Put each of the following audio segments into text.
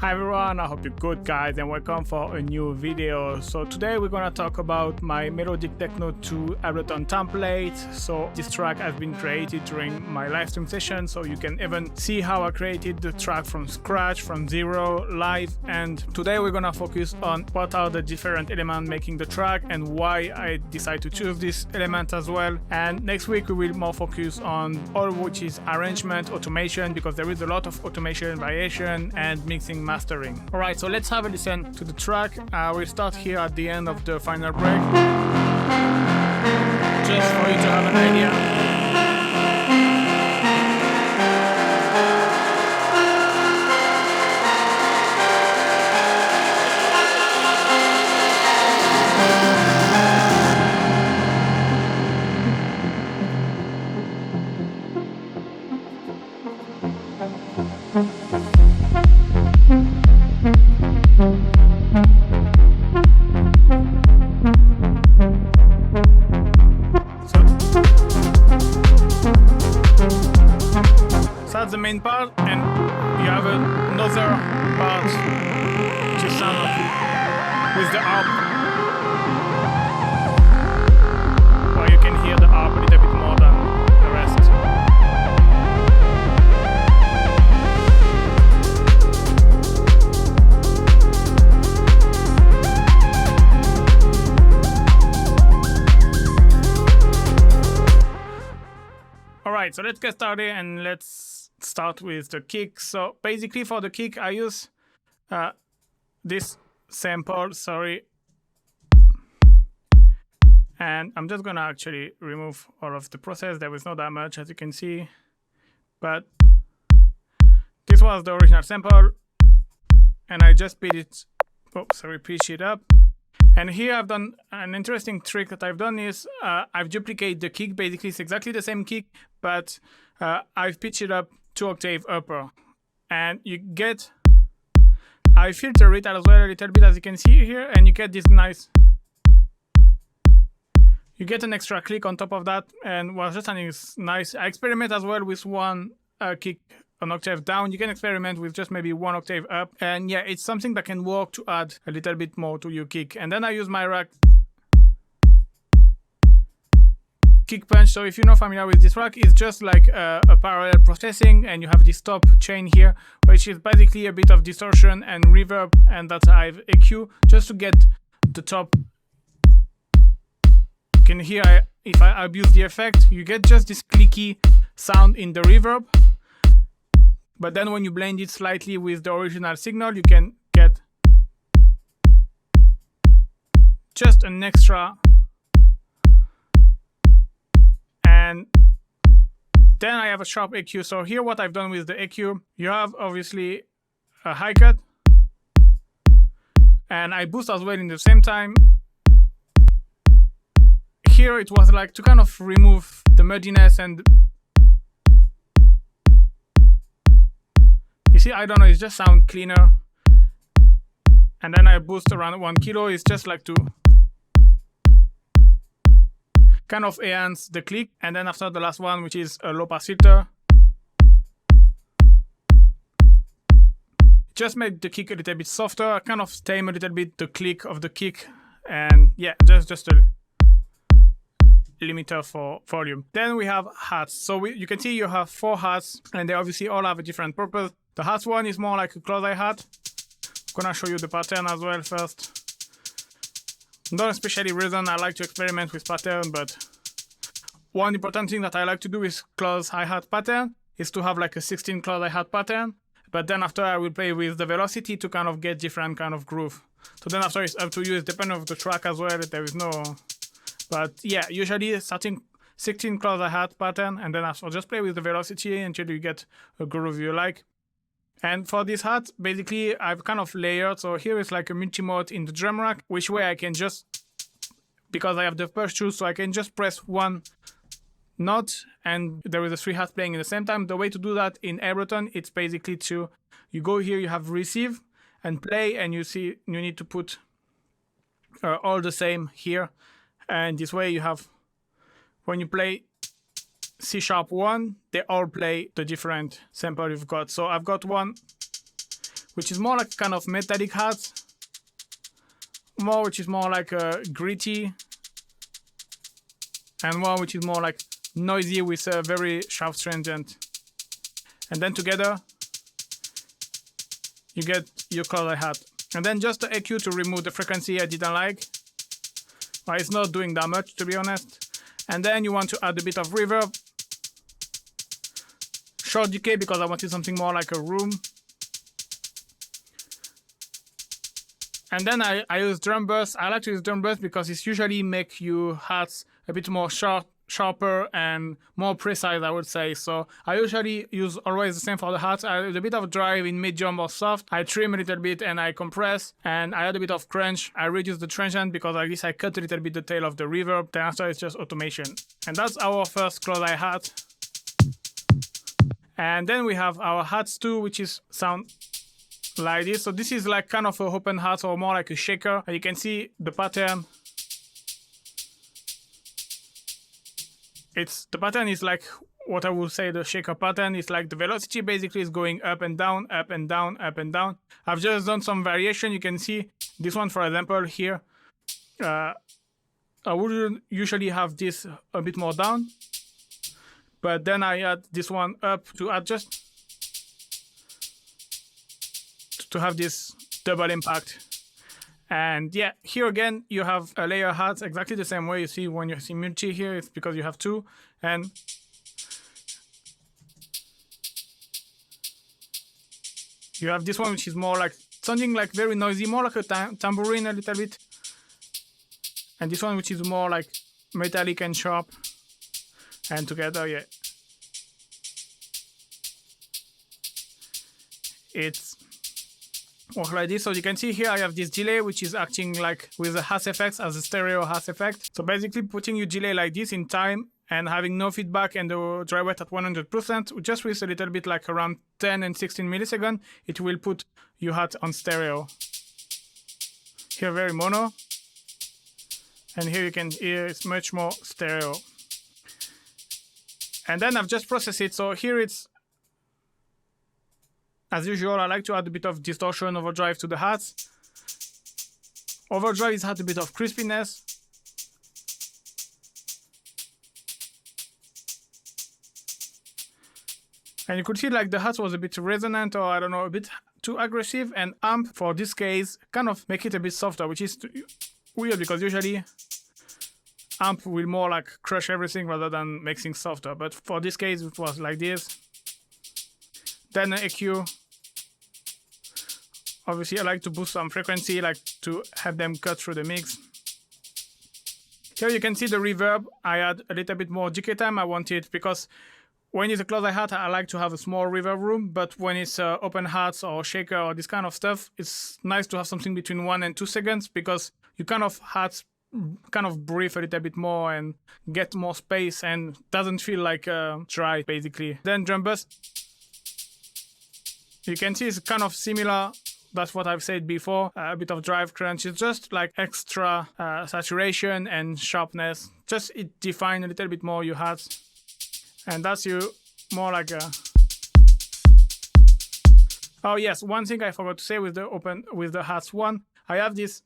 Hi everyone, I hope you're good guys and welcome for a new video. So today we're gonna talk about my Melodic Techno 2 Ableton Template. So this track has been created during my live stream session, so you can even see how I created the track from scratch, from zero, live. And today we're gonna focus on what are the different elements making the track and why I decided to choose this element as well. And next week we will more focus on all which is arrangement, automation, because there is a lot of automation, variation and mixing, mastering. Alright, so let's have a listen to the track. We'll start here at the end of the final break, just for you to have an idea. That's the main part, and you have another part which is sound with the harp, where you can hear the harp a little bit more than the rest. Alright, so let's get started and let's start with the kick. So basically for the kick I use this sample, and I'm just gonna actually remove all of the process. There was not that much, as you can see, but this was the original sample and I just pitch it up. And here I've done an interesting trick that I've done is I've duplicated the kick. Basically it's exactly the same kick, but I've pitched it up 2 octaves upper, and you get, I filter it as well a little bit, as you can see here, and you get this nice, you get an extra click on top of that, and what's just nice. I experiment as well with one kick an octave down. You can experiment with just maybe 1 octave up, and yeah, it's something that can work to add a little bit more to your kick. And then I use my rack kick punch. So if you're not familiar with this rack, it's just like a parallel processing, and you have this top chain here, which is basically a bit of distortion and reverb, and that's how I've EQ just to get the top. You can hear if I abuse the effect, you get just this clicky sound in the reverb. But then when you blend it slightly with the original signal, you can get just an extra. And then I have a sharp EQ. So here what I've done with the EQ, you have obviously a high cut, and I boost as well in the same time. Here it was like to kind of remove the muddiness, and you see, I don't know, it just sound cleaner. And then I boost around 1 kilo. It's just like to kind of enhance the click. And then after the last one, which is a low pass filter, just make the kick a little bit softer, kind of tame a little bit the click of the kick. And yeah, just a limiter for volume. Then we have hats. So you can see you have 4 hats, and they obviously all have a different purpose. The hat one is more like a close-eye hat. I'm gonna show you the pattern as well first. Not especially reason I like to experiment with pattern, but one important thing that I like to do with close hi-hat pattern is to have like a 16 close hi-hat pattern. But then after I will play with the velocity to kind of get different kind of groove. So then after it's up to you, it's depending on the track as well. There is no, but yeah, usually starting 16 close hi-hat pattern, and then after just play with the velocity until you get a groove you like. And for this hat, basically I've kind of layered. So here is like a multi-mode in the drum rack, which way I can just, because I have the push through, so I can just press 1 note and there is a 3 hats playing at the same time. The way to do that in Ableton, it's basically you go here, you have receive and play, and you see you need to put all the same here. And this way you have, when you play C#1, they all play the different sample you've got. So I've got one which is more like kind of metallic hat. More which is more like gritty. And one which is more like noisy with a very sharp transient. And then together, you get your close hat. And then just the EQ to remove the frequency I didn't like. Well, it's not doing that much, to be honest. And then you want to add a bit of reverb. Short decay because I wanted something more like a room. And then I use drum burst. I like to use drum burst because it's usually make your hats a bit more sharper and more precise, I would say. So I usually use always the same for the hats. I use a bit of drive in medium or soft. I trim a little bit and I compress. And I add a bit of crunch. I reduce the transient because like this I cut a little bit the tail of the reverb. Then after it's just automation. And that's our first close-eye hat. And then we have our hats too, which is sound like this. So this is like kind of an open hat or more like a shaker. And you can see the pattern. The pattern is like what I would say the shaker pattern is like the velocity basically is going up and down, up and down, up and down. I've just done some variation. You can see this one, for example, here. I would usually have this a bit more down, but then I add this one up to adjust to have this double impact. And yeah, here again, you have a layer hat exactly the same way you see when you see multi here. It's because you have two. And you have this one, which is more like sounding like very noisy, more like a tambourine a little bit. And this one, which is more like metallic and sharp. And together, yeah. It's work like this. So you can see here I have this delay which is acting like with the hash effects as a stereo hash effect. So basically putting your delay like this in time and having no feedback and the dry wet at 100%, just with a little bit like around 10 and 16 milliseconds, it will put your hat on stereo. Here very mono. And here you can hear it's much more stereo. And then I've just processed it. So here it's, as usual, I like to add a bit of distortion, overdrive to the hats. Overdrive is had a bit of crispiness. And you could see like the hat was a bit resonant or I don't know, a bit too aggressive. And amp, for this case, kind of make it a bit softer, which is weird because usually amp will more like crush everything rather than make things softer. But for this case, it was like this. Then EQ. Obviously, I like to boost some frequency, like to have them cut through the mix. Here you can see the reverb. I add a little bit more decay time. I want it because when it's a close-eye hat, I like to have a small reverb room. But when it's open hats or shaker or this kind of stuff, it's nice to have something between 1 and 2 seconds because you kind of breathe a little bit more and get more space and doesn't feel like dry, basically. Then drum bust. You can see it's kind of similar. That's what I've said before. A bit of drive crunch. It's just like extra saturation and sharpness. Just it define a little bit more your hats. And that's you more like a... Oh yes, one thing I forgot to say with the hats one. I have this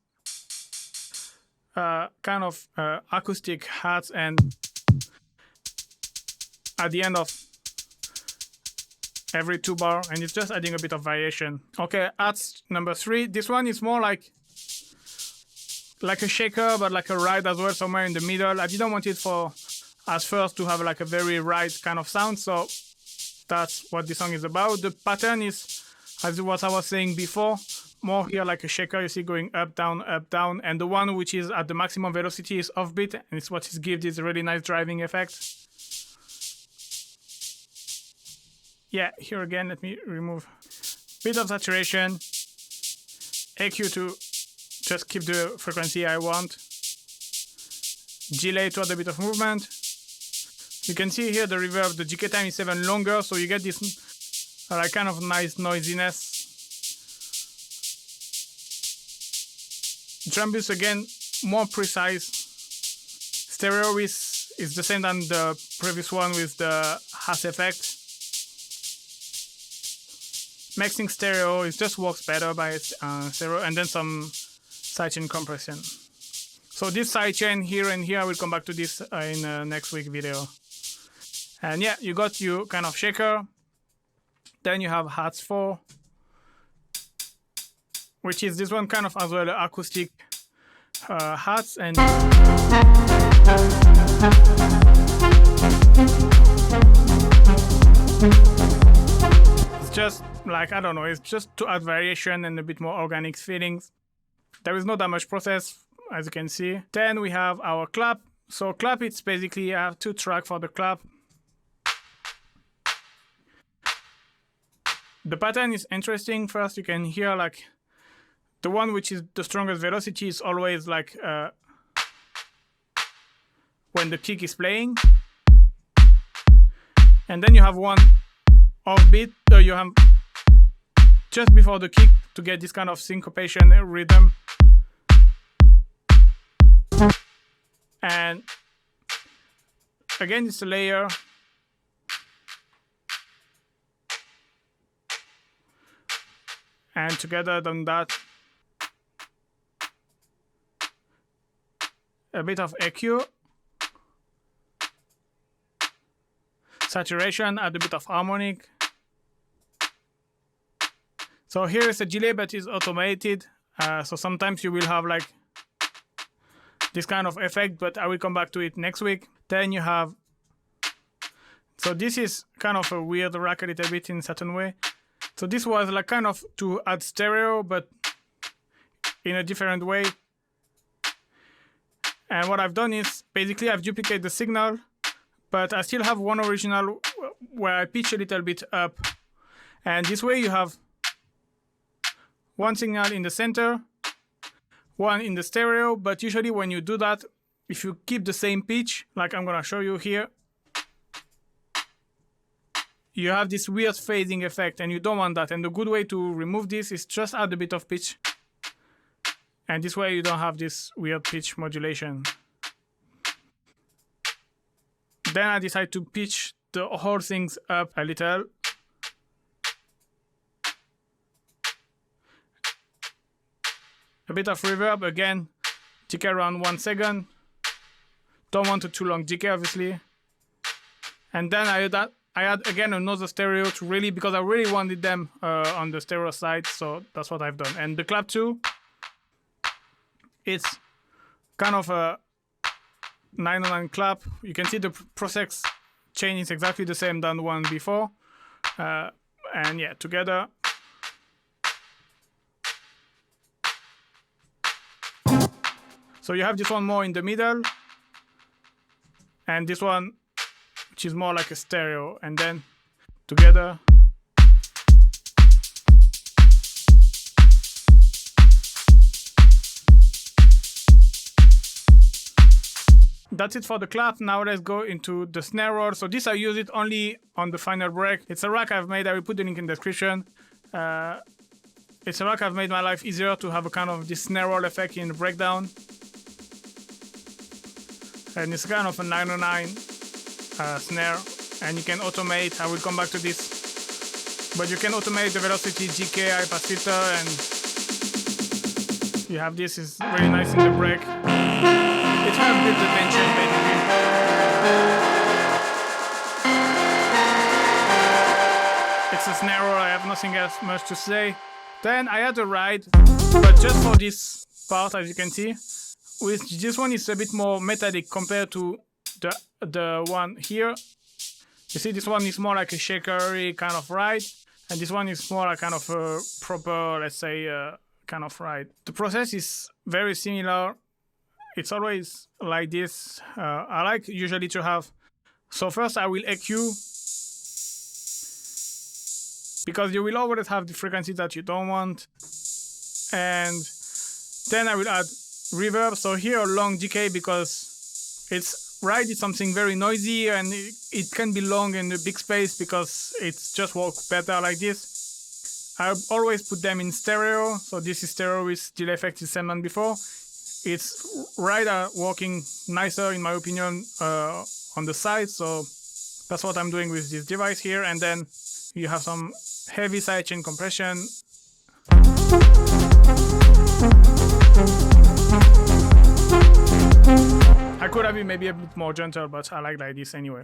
kind of acoustic hats, and at the end of every 2 bar, and it's just adding a bit of variation. Okay, hats number 3. This one is more like a shaker, but like a ride as well, somewhere in the middle. I didn't want it as first to have like a very ride kind of sound, so that's what this song is about. The pattern is, as what I was saying before, more here like a shaker, you see going up, down, and the one which is at the maximum velocity is offbeat, and it's what gives this really nice driving effect. Yeah, here again, let me remove a bit of saturation, EQ to just keep the frequency I want, delay to add a bit of movement. You can see here the reverb, the decay time is even longer, so you get this like kind of nice noisiness. Drum boost again, more precise. Stereo is the same than the previous one with the hash effect. mixing stereo. It just works better by stereo, and then some sidechain compression. So this sidechain here and here, I will come back to this in next week video. And yeah, you got your kind of shaker. Then you have hats 4, which is this one kind of as well acoustic hats, and it's just like, I don't know, it's just to add variation and a bit more organic feelings. There is not that much process, as you can see. Then we have our clap. So clap, it's basically I have 2 tracks for the clap. The pattern is interesting. First, you can hear like the one which is the strongest velocity is always like when the kick is playing. And then you have one offbeat, you have just before the kick to get this kind of syncopation rhythm. And again, it's a layer. And together done that. A bit of EQ. Saturation, add a bit of harmonic. So here is a delay, but it's automated. So sometimes you will have like this kind of effect, but I will come back to it next week. Then you have, so this is kind of a weird rack a little bit in a certain way. So this was like kind of to add stereo, but in a different way. And what I've done is basically I've duplicated the signal, but I still have one original where I pitch a little bit up. And this way you have one signal in the center, one in the stereo, but usually when you do that, if you keep the same pitch, like I'm gonna show you here, you have this weird phasing effect, and you don't want that. And the good way to remove this is just add a bit of pitch. And this way you don't have this weird pitch modulation. Then I decide to pitch the whole things up a little. A bit of reverb, again, decay around 1 second. Don't want a too long decay, obviously. And then I add again another stereo to really, because I really wanted them on the stereo side, so that's what I've done. And the clap too, it's kind of a 909 clap. You can see the process chain is exactly the same than the one before. And yeah, together. So you have this one more in the middle, and this one which is more like a stereo, and then together. That's it for the clap. Now let's go into the snare roll. So this I use it only on the final break. It's a rack I've made. I will put the link in the description. It's a rack I've made my life easier to have a kind of this snare roll effect in the breakdown. And it's kind of a 909 snare, and you can automate. I will come back to this, but you can automate the velocity, decay, high pass filter, and you have this. Is really nice in the break. It helps build the tension basically. It's a snare roll. I have nothing else much to say. Then I had a ride, but just for this part, as you can see. With this one is a bit more metallic compared to the one here. You see, this one is more like a shakery kind of ride, and this one is more like kind of a proper, let's say, kind of ride. The process is very similar. It's always like this. I like usually to have. So first I will EQ, because you will always have the frequency that you don't want, and then I will add reverb. So here a long decay, because it's ride is something very noisy, and it can be long in a big space because it's just works better like this. I always put them in stereo. So this is stereo with delay effect is same than before. It's ride are working nicer in my opinion on the side. So That's what I'm doing with this device here. And then you have some heavy sidechain compression. I could have been maybe a bit more gentle, but I like this anyway.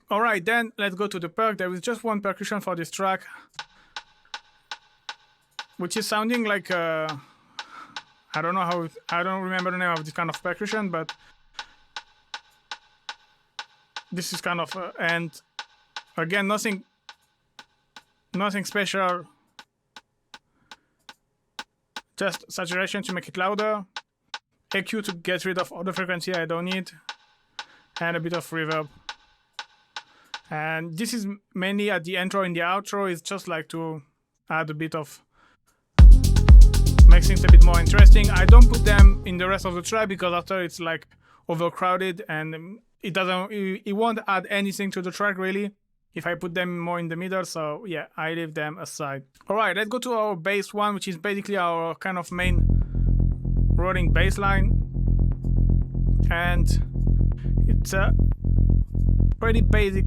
Alright, then let's go to the perc. There is just one percussion for this track, which is sounding like I don't know how, I don't remember the name of this kind of percussion, but this is kind of, and again, nothing special, just saturation to make it louder, EQ to get rid of all the frequency I don't need, and a bit of reverb. And this is mainly at the intro and the outro, it's just like to add a bit of, make things a bit more interesting. I don't put them in the rest of the track because after it's like overcrowded and it won't add anything to the track really if I put them more in the middle, so yeah, I leave them aside. Alright, let's go to our bass one, which is basically our kind of main rolling bass line. And it's a pretty basic.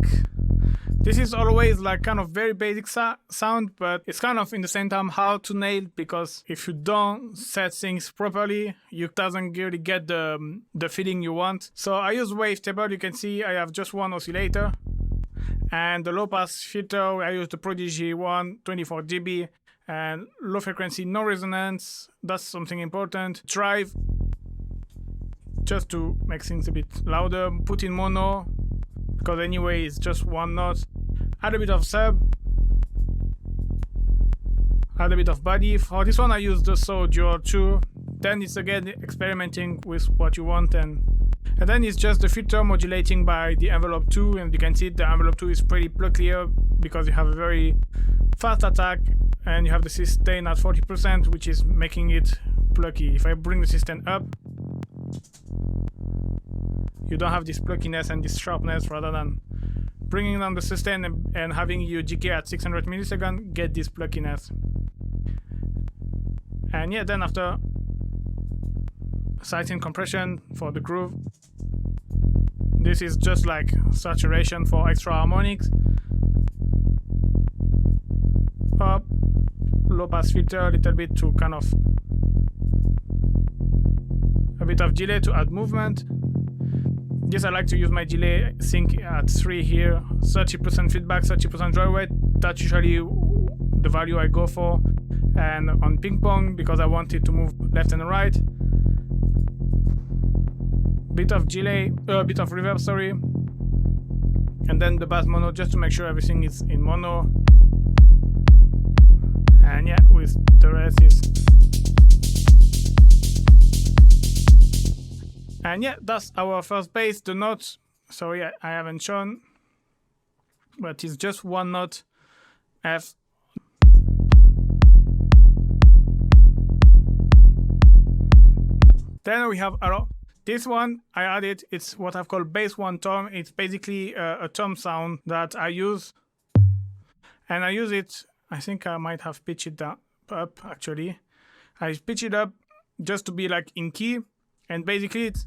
This is always like kind of very basic sound, but it's kind of in the same time hard to nail, because if you don't set things properly, you doesn't really get the feeling you want. So I use wavetable. You can see I have just one oscillator, and the low pass filter I use the Prodigy one, 24 dB, and low frequency, no resonance. That's something important. Drive, just to make things a bit louder. Put in mono, because anyway it's just one note. Add a bit of sub, add a bit of body. For this one I use the Saw Dual 2. Then it's again experimenting with what you want, and then it's just the filter modulating by the envelope 2, and you can see the envelope 2 is pretty pluckier because you have a very fast attack and you have the sustain at 40%, which is making it plucky. If I bring the sustain up, you don't have this pluckiness and this sharpness. Rather than bringing down the sustain and having your GK at 600 milliseconds, get this pluckiness. And yeah, then after sidechain compression for the groove, this is just like saturation for extra harmonics. Up, low pass filter a little bit to kind of a bit of delay to add movement. This I like to use my delay sync at 3 here, 30% feedback, 30% dry wet. That's usually the value I go for. And on ping pong, because I want it to move left and right, bit of delay, bit of reverb, sorry, and then the bass mono, just to make sure everything is in mono. And yeah, with the rest is. And yeah, that's our first bass, the note. So yeah, I haven't shown, but it's just one note, F. Then we have this one I added. It's what I've called bass one tom. It's basically a tom sound that I use, and I use it. I think I might have pitched it up actually. I pitch it up just to be like in key. And basically it's,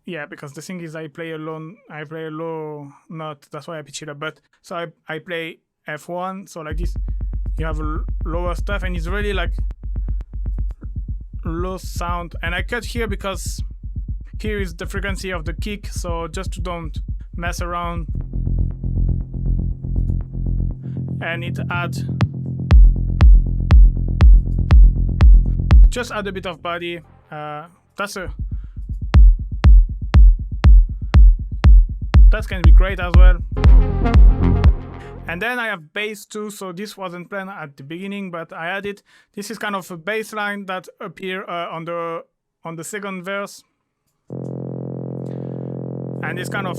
yeah, because the thing is I play a low note, that's why I pitch it up. But so I play F1, so like this, you have lower stuff, and it's really like low sound. And I cut here because here is the frequency of the kick, so just to don't mess around. And it adds, just add a bit of body. That can be great as well. And then I have bass too, so this wasn't planned at the beginning, but I added. This is kind of a bass line that appear on the second verse, and it's kind of,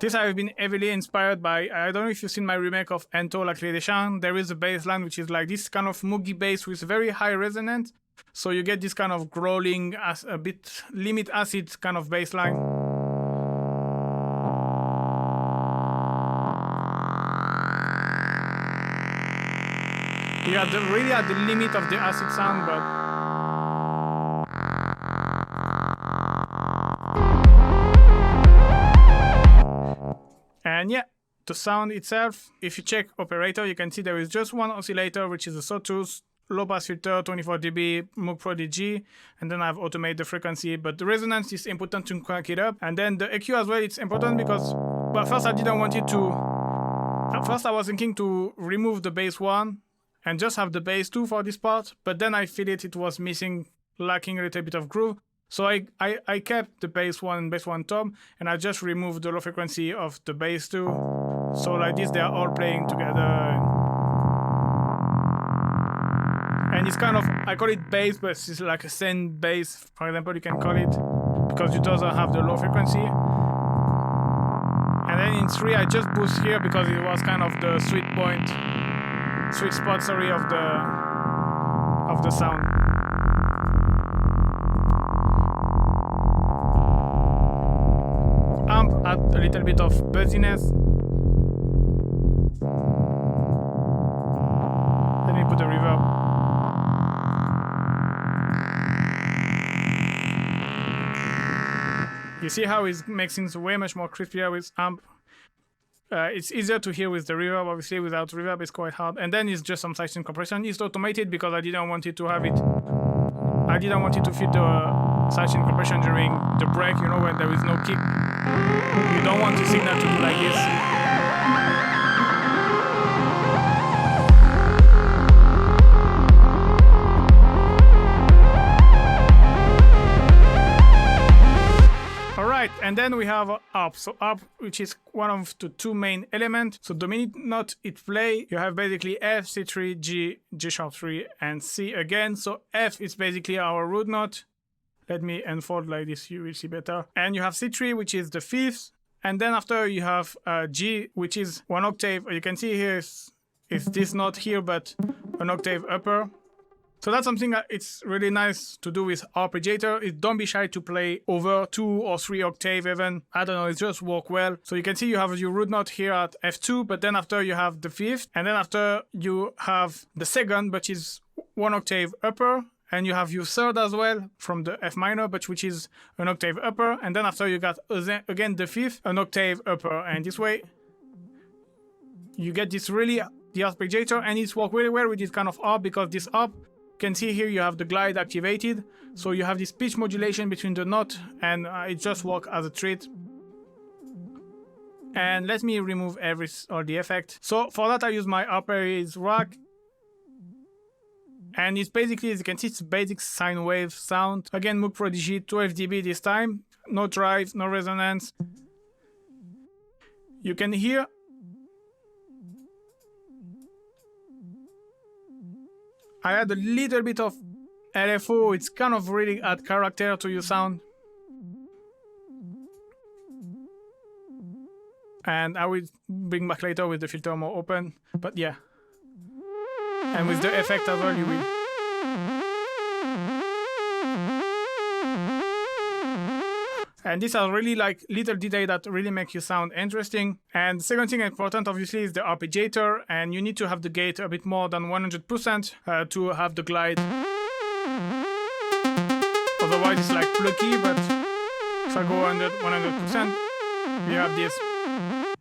this I've been heavily inspired by. I don't know if you've seen my remake of Ento La Clé des Champs. There is a bass line which is like this kind of moogie bass with very high resonance. So you get this kind of growling, a bit limit acid kind of bass line. You are really at the limit of the acid sound, but And yeah, the sound itself, if you check operator, you can see there is just one oscillator, which is a sawtooth, low pass filter, 24 dB, Moog Prodigy, and then I've automated the frequency, but the resonance is important to crank it up. And then the EQ as well, it's important because, well, first I didn't want it to, at first I was thinking to remove the bass 1 and just have the bass 2 for this part, but then I feel it was missing, lacking a little bit of groove. So I kept the bass 1 and bass 1 top, and I just removed the low frequency of the bass 2. So like this, they are all playing together. And it's kind of, I call it bass, but it's like a send bass, for example, you can call it, because it doesn't have the low frequency. And then in 3, I just boost here because it was kind of the sweet spot, sorry, of the sound. Amp add a little bit of buzziness. Let me put a reverb. You see how it makes things way much more crispier with amp. It's easier to hear with the reverb, obviously without reverb it's quite hard. And then it's just some sidechain compression. It's automated because I didn't want it to have it. I didn't want it to fit the sidechain compression during the break, you know, when there is no kick. You don't want the signal to do like this. Alright, and then we have up. So up, which is one of the two main elements. So the minute note it play, you have basically F, C3, G, G sharp 3, and C again. So F is basically our root note. Let me unfold like this, you will see better. And you have C3, which is the 5th. And then after you have G, which is 1 octave. You can see here is this note here, but an octave upper. So that's something that it's really nice to do with arpeggiator. Don't be shy to play over 2 or 3 octave even. I don't know, it just work well. So you can see you have your root note here at F2, but then after you have the 5th, and then after you have the 2nd, which is 1 octave upper, and you have your 3rd as well from the F minor, but which is an octave upper, and then after you got again the 5th, an octave upper, and this way you get this really the arpeggiator, and it's work really well with this kind of arp because this arp. You can see here you have the glide activated, so you have this pitch modulation between the note, and it just works as a treat. And let me remove all the effect. So for that I use my Arperies rack, and it's basically, as you can see, it's basic sine wave sound. Again, Moog Prodigy 12 dB this time, no drive, no resonance. You can hear I add a little bit of LFO, it's kind of really add character to your sound. And I will bring back later with the filter more open, but yeah. And with the effect as well, you will. And these are really like little details that really make you sound interesting. And the second thing important, obviously, is the arpeggiator. And you need to have the gate a bit more than 100% to have the glide. Otherwise, it's like plucky, but if I go under 100%, you have this.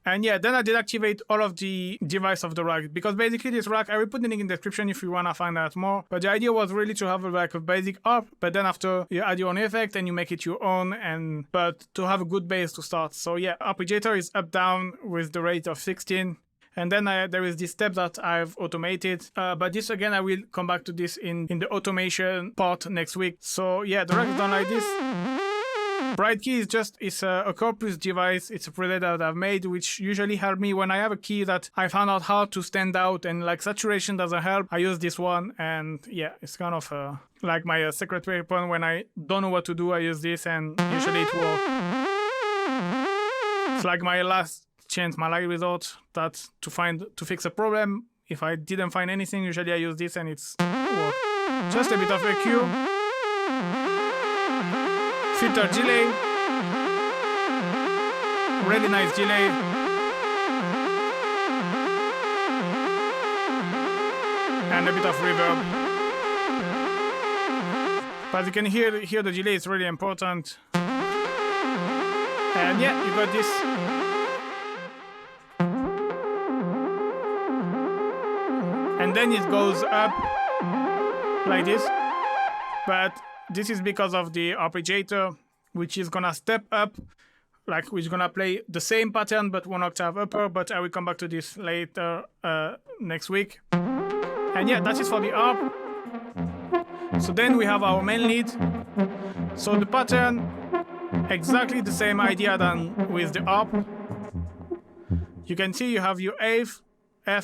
And yeah, then I did activate all of the device of the rack, because basically this rack, I will put the link in the description if you want to find out more. But the idea was really to have like a basic arp, but then after you add your own effect and you make it your own, but to have a good bass to start. So yeah, arpeggiator is up down with the rate of 16. And then there is this step that I've automated, but this again, I will come back to this in the automation part next week. So yeah, the rack is done like this. Bright key is a corpus device. It's a preset that I've made, which usually help me when I have a key that I found out how to stand out and like saturation doesn't help. I use this one, and yeah, it's kind of like my secret weapon. When I don't know what to do, I use this, and usually it works. It's like my last chance, my last resort that to fix a problem. If I didn't find anything, usually I use this and it's work. Just a bit of EQ. Filter delay, really nice delay, and a bit of reverb. But you can hear the delay is really important. And yeah, you got this. and then it goes up like this. But this is because of the arpeggiator, which is gonna step up, like we're gonna play the same pattern but 1 octave upper, but I will come back to this later next week. And yeah, that is for the harp. So then we have our main lead. So the pattern, exactly the same idea than with the harp. You can see you have your F,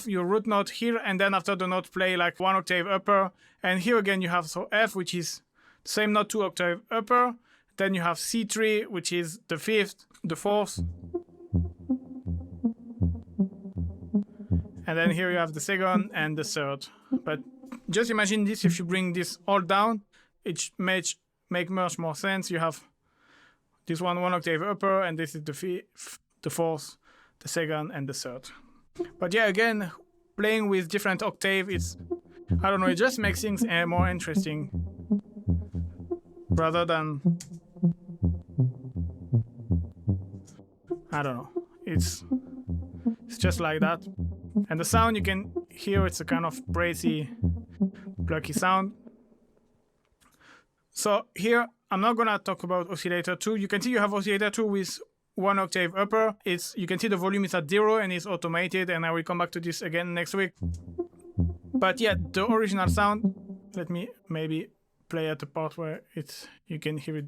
your root note here, and then after the note play like 1 octave upper. And here again you have so F, which is the same note 2 octave upper. Then you have C3, which is the 5th, the 4th. And then here you have the 2nd and the 3rd. But just imagine this, if you bring this all down, it make much more sense. You have this one 1 octave upper, and this is the 5th, the 4th, the 2nd, and the 3rd. But yeah, again, playing with different octave, it's, I don't know, it just makes things more interesting. Rather than, I don't know, it's just like that. And the sound you can hear, it's a kind of brassy, plucky sound. So here, I'm not gonna talk about oscillator 2. You can see you have oscillator 2 with 1 octave upper. You can see the volume is at 0 and it's automated, and I will come back to this again next week. But yeah, the original sound, let me maybe play at the part where you can hear it.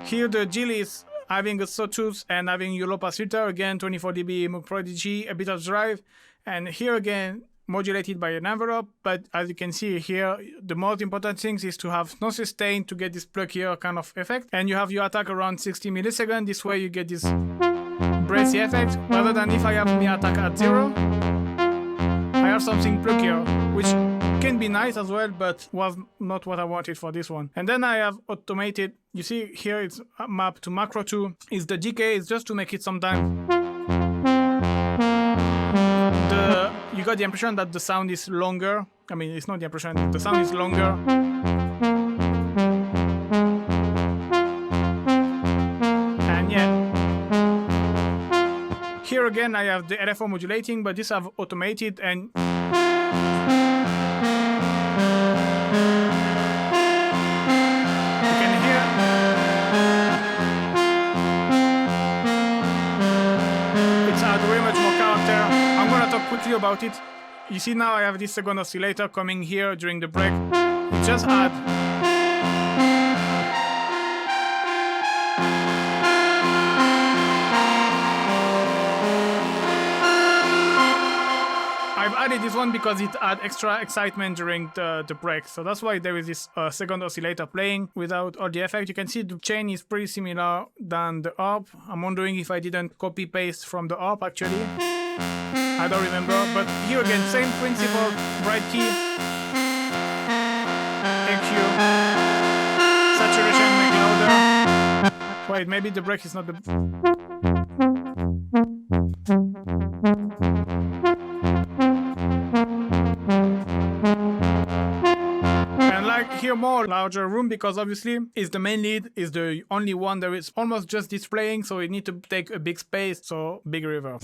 Here the Jill is having a sawtooth and having your low pass filter, again 24 dB Moog Prodigy, a bit of drive, and here again modulated by an envelope. But as you can see here, the most important thing is to have no sustain to get this pluckier kind of effect, and you have your attack around 60 milliseconds. This way you get this brassy effect, rather than if I have my attack at 0, I have something pluckier, which can be nice as well, but was not what I wanted for this one. And then I have automated, you see here it's mapped to macro 2, is the decay, is just to make it sometimes. You got the impression that the sound is longer. I mean, it's not the impression, the sound is longer. And yeah. Here again I have the LFO modulating, but this I've automated, and quickly about it. You see now I have this second oscillator coming here during the break. It just add. I've added this one because it had extra excitement during the break. So that's why there is this second oscillator playing without all the effect. You can see the chain is pretty similar than the harp. I'm wondering if I didn't copy paste from the harp actually. I don't remember, but here again, same principle, bright key, EQ, saturation, make louder. Wait, maybe the break is not the... And like here more larger room, because obviously is the main lead, is the only one that is almost just displaying, so you need to take a big space, so big reverb.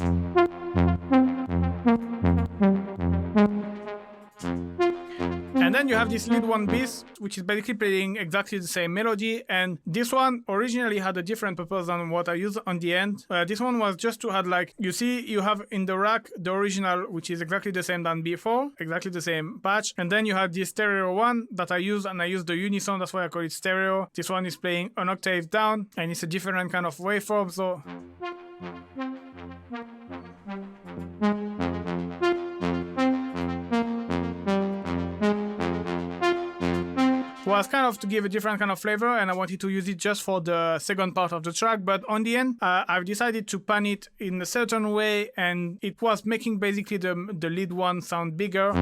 And then you have this lead one bass, which is basically playing exactly the same melody. And this one originally had a different purpose than what I used on the end. This one was just to have, like, you see, you have in the rack the original, which is exactly the same than before, exactly the same patch. And then you have this stereo one that I use, and I use the unison, that's why I call it stereo. This one is playing an octave down, and it's a different kind of waveform, so... was kind of to give a different kind of flavor, and I wanted to use it just for the second part of the track, but on the end I've decided to pan it in a certain way, and it was making basically the lead one sound bigger.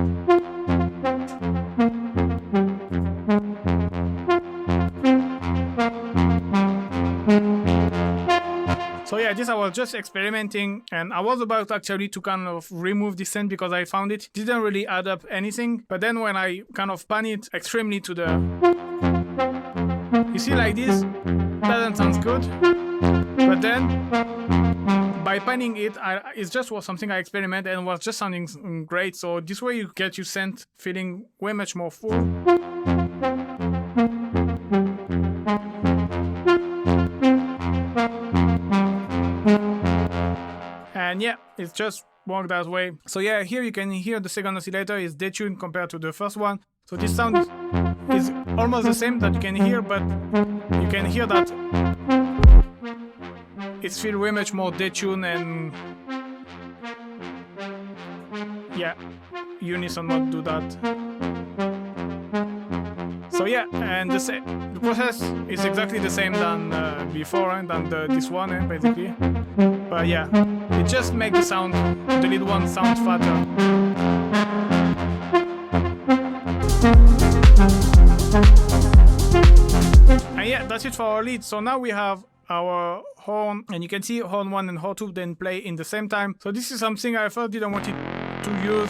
So yeah, this I was just experimenting, and I was about actually to kind of remove this end because I found it didn't really add up anything. But then when I kind of pan it extremely to the... You see, like this, doesn't sound good. But then by panning it, it's just was something I experimented and was just sounding great. So this way you get your synth feeling way much more full. And yeah, it's just worked that way. So yeah, here you can hear the second oscillator is detuned compared to the first one. So this sound is almost the same that you can hear, but you can hear that it feels way much more detuned, and yeah, Unison won't do that. So yeah, and the process is exactly the same than before and than this one, basically. But yeah, it just makes the sound, the lead one sound fatter. And yeah, that's it for our lead. So now we have our horn, and you can see horn 1 and horn 2 then play in the same time. So this is something I first didn't want it to use.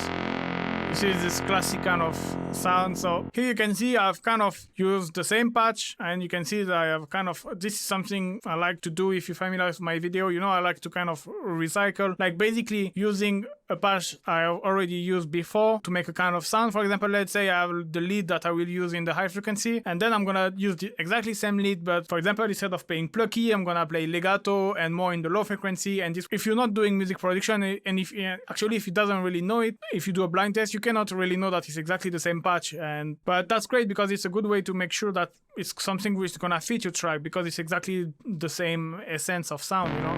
This is this classic kind of sound. So here you can see I've kind of used the same patch, and you can see that I have kind of, this is something I like to do. If you're familiar with my video, you know I like to kind of recycle, like basically using a patch I have already used before to make a kind of sound. For example, let's say I have the lead that I will use in the high frequency, and then I'm gonna use the exactly same lead, but for example, instead of playing plucky, I'm gonna play legato and more in the low frequency. And this, if you're not doing music production, and if it doesn't really know it, if you do a blind test, you cannot really know that it's exactly the same patch. But that's great because it's a good way to make sure that it's something which is gonna fit your track, because it's exactly the same essence of sound, you know,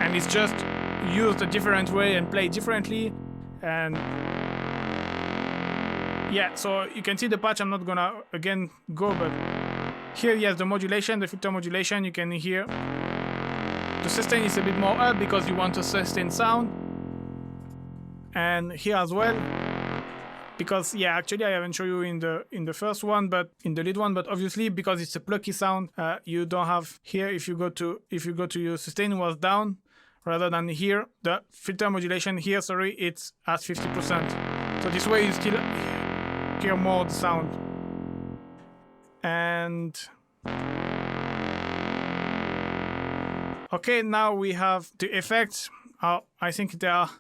and it's just used a different way and played differently. And yeah, so you can see the patch. I'm not gonna again go, but here, yes, the modulation, the filter modulation, you can hear the sustain is a bit more up because you want a sustain sound. And here as well, because yeah, actually I haven't shown you in the first one, but in the lead one, but obviously because it's a plucky sound, you don't have here. If you go to your sustain was down, rather than here, the filter modulation here, sorry, it's at 50%. So this way you still hear more the sound. And okay, now we have the effects. I think they are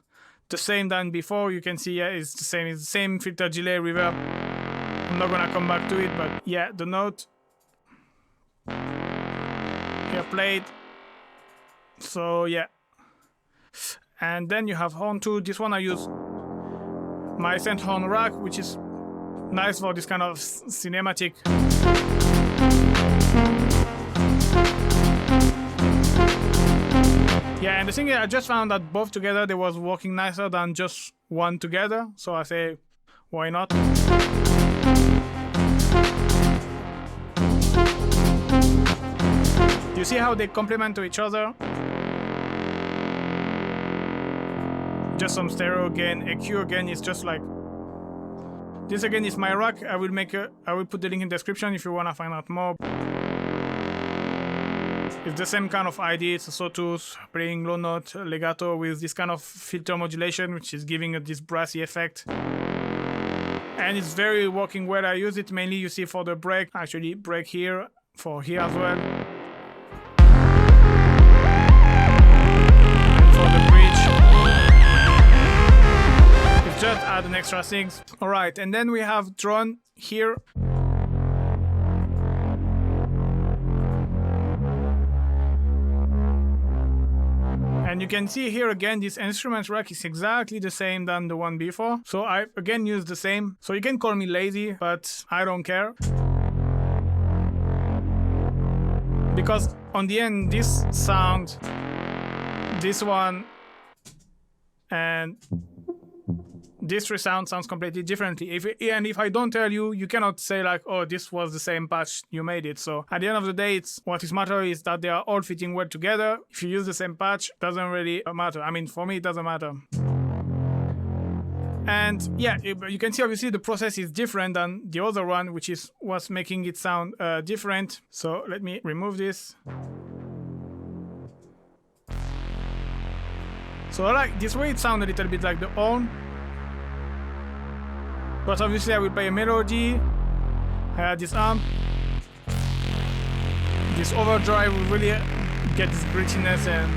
the same than before. You can see, yeah, it's the same filter, delay, reverb. I'm not gonna come back to it, but yeah, the note here played. So yeah. And then you have horn 2. This one I use my synth horn rack, which is nice for this kind of cinematic. Yeah, and the thing is, I just found that both together they was working nicer than just one together. So I say, why not? You see how they complement to each other? Just some stereo again, EQ again. It's just like this again is my rack. I will put the link in the description if you wanna find out more. It's the same kind of idea. It's a sawtooth playing low note legato with this kind of filter modulation, which is giving it this brassy effect. And it's very working well. I use it mainly, you see, for the break. Actually, break here, for here as well. And for the bridge. Just add an extra things. Alright, and then we have drone here. And you can see here again, this instrument rack is exactly the same than the one before. So I again use the same. So you can call me lazy, but I don't care. Because on the end, this sound, this one, and this sounds completely differently. If I don't tell you, you cannot say like, oh, this was the same patch, you made it. So at the end of the day, what is matter is that they are all fitting well together. If you use the same patch, doesn't really matter. I mean, for me, it doesn't matter. And yeah, you can see obviously the process is different than the other one, which is what's making it sound different. So let me remove this. So I like this way it sounds a little bit like the horn. But obviously I will play a melody, this amp, this overdrive will really get this grittiness, and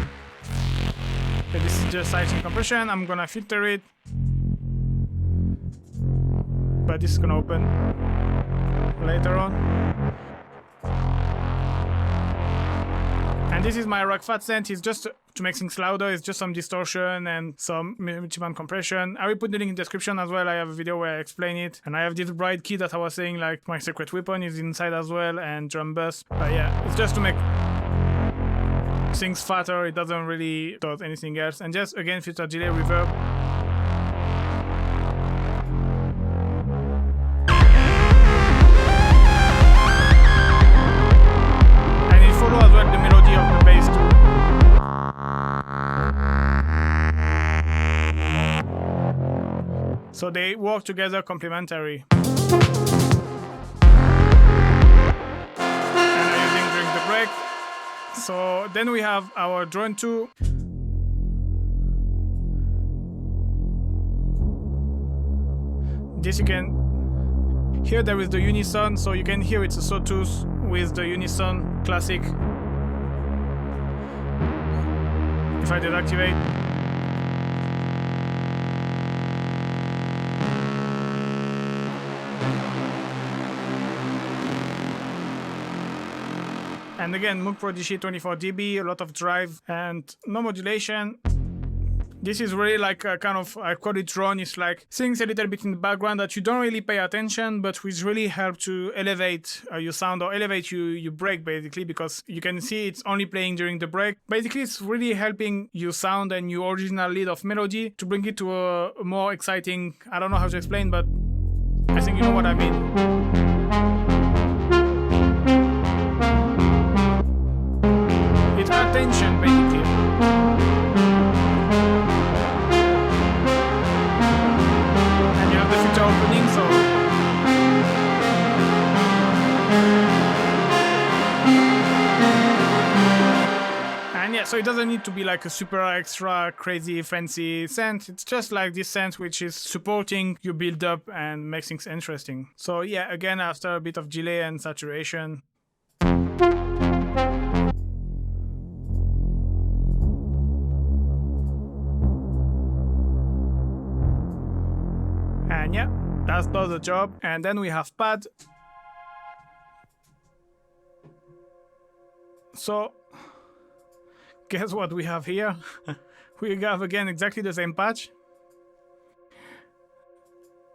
Okay, this is just sighting compression. I'm gonna filter it, but this is gonna open later on. And this is my rock fat scent. It's just to make things louder. It's just some distortion and some multiband compression. I will put the link in the description as well. I have a video where I explain it. And I have this bright key that I was saying, like my secret weapon is inside as well, and drum bus. But yeah, it's just to make things fatter. It doesn't really do anything else. And just again, filter, delay, reverb. So they work together complementary. And I'm using during the break. So then we have our drone 2. This you can hear, there is the unison, so you can hear it's a sawtooth with the unison classic. If I deactivate. And again, Moog Prodigy 24 dB, a lot of drive and no modulation. This is really like a kind of, I call it drone. It's like things a little bit in the background that you don't really pay attention, but which really help to elevate your sound or elevate your break basically, because you can see it's only playing during the break. Basically, it's really helping your sound and your original lead of melody to bring it to a more exciting, I don't know how to explain, but I think you know what I mean. Attention basically. And you have the filter opening, so and yeah, so it doesn't need to be like a super extra crazy fancy scent. It's just like this scent which is supporting your build up and makes things interesting. So yeah, again, after a bit of delay and saturation. And yeah, that does the job. And then we have pad. So guess what we have here? We have again exactly the same patch.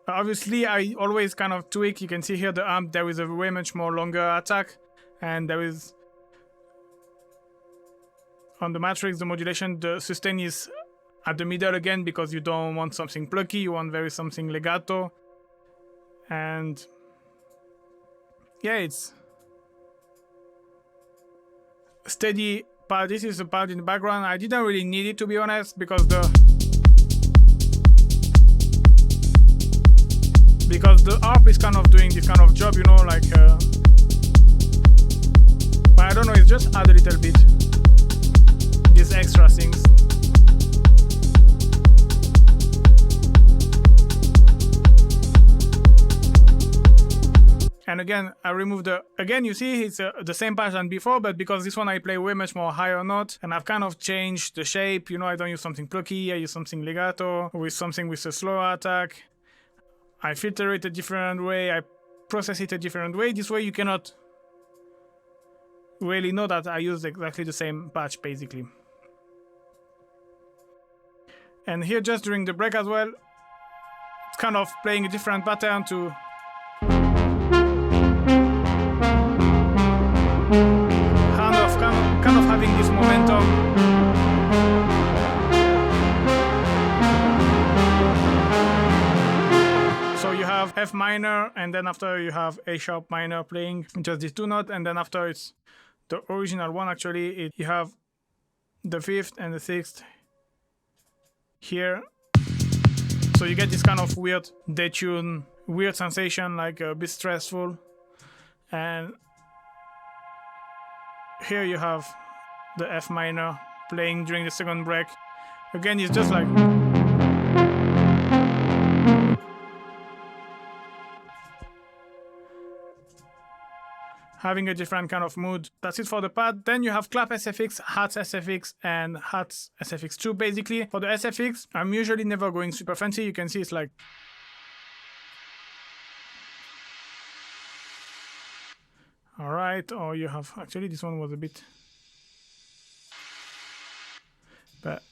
Obviously, I always kind of tweak. You can see here the amp, there is a way much more longer attack, and there is on the matrix, the modulation, the sustain is at the middle again, because you don't want something plucky, you want very something legato. And yeah, it's steady pad. This is the pad in the background. I didn't really need it, to be honest, because the ARP is kind of doing this kind of job, you know, like but I don't know, it's just add a little bit these extra things. And again, I removed the, again, you see it's the same patch than before, but because this one I play way much more higher note, and I've kind of changed the shape, you know, I don't use something plucky, I use something legato, with something with a slower attack. I filter it a different way, I process it a different way. This way you cannot really know that I used exactly the same patch, basically. And here, just during the break as well, it's kind of playing a different pattern to kind of having this momentum. So you have F minor, and then after you have A sharp minor playing just these two notes, and then after it's the original one actually, you have the 5th and the 6th here. So you get this kind of weird detune, weird sensation, like a bit stressful. And here you have the F minor playing during the second break. Again, it's just like having a different kind of mood. That's it for the pad. Then you have clap SFX, hats SFX, and hats SFX2. Basically, for the SFX, I'm usually never going super fancy. You can see it's like... Alright, or you have... Actually, this one was a bit... But...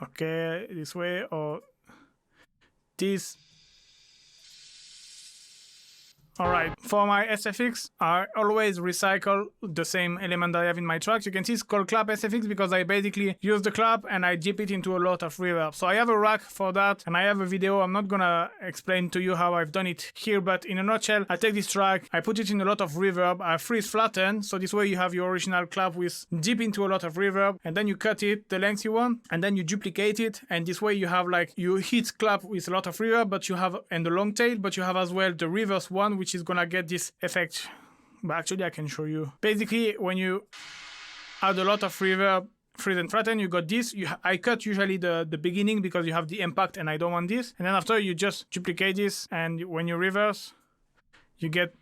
Okay, this way, or... This... Alright, for my SFX, I always recycle the same element that I have in my tracks. You can see it's called clap SFX because I basically use the clap and I dip it into a lot of reverb. So I have a rack for that and I have a video. I'm not gonna explain to you how I've done it here, but in a nutshell, I take this track, I put it in a lot of reverb, I freeze flatten, so this way you have your original clap with dip into a lot of reverb, and then you cut it the length you want, and then you duplicate it, and this way you have like, you hit clap with a lot of reverb, but you have, and the long tail, but you have as well the reverse one, which is gonna get this effect. But actually I can show you. Basically, when you add a lot of reverb, freeze and flatten, you got this. I cut usually the beginning because you have the impact and I don't want this. And then after you just duplicate this, and when you reverse, you get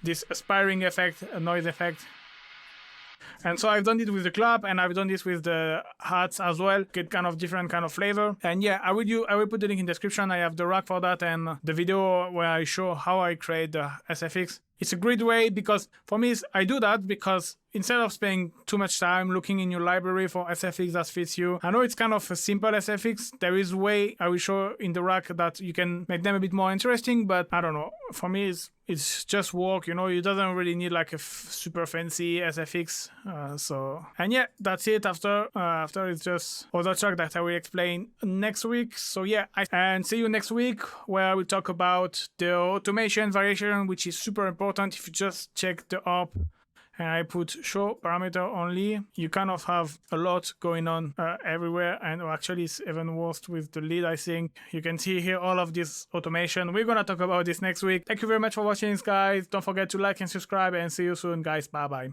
this aspiring effect, a noise effect. And so I've done it with the clap, and I've done this with the hats as well. Get kind of different kind of flavor. And yeah, I will put the link in the description. I have the rack for that and the video where I show how I create the SFX. It's a great way because for me, I do that because instead of spending too much time looking in your library for SFX that fits you, I know it's kind of a simple SFX. There is a way I will show in the rack that you can make them a bit more interesting, but I don't know. For me, it's just work, you know, it doesn't really need like a super fancy SFX. And yeah, that's it. After it's just other track that I will explain next week. So yeah, and see you next week where I will talk about the automation variation, which is super important. If you just check the ARP and I put show parameter only, you kind of have a lot going on everywhere, and actually it's even worse with the lead. I think you can see here all of this automation. We're gonna talk about this next week. Thank you very much for watching, guys. Don't forget to like and subscribe, and see you soon, guys. Bye bye.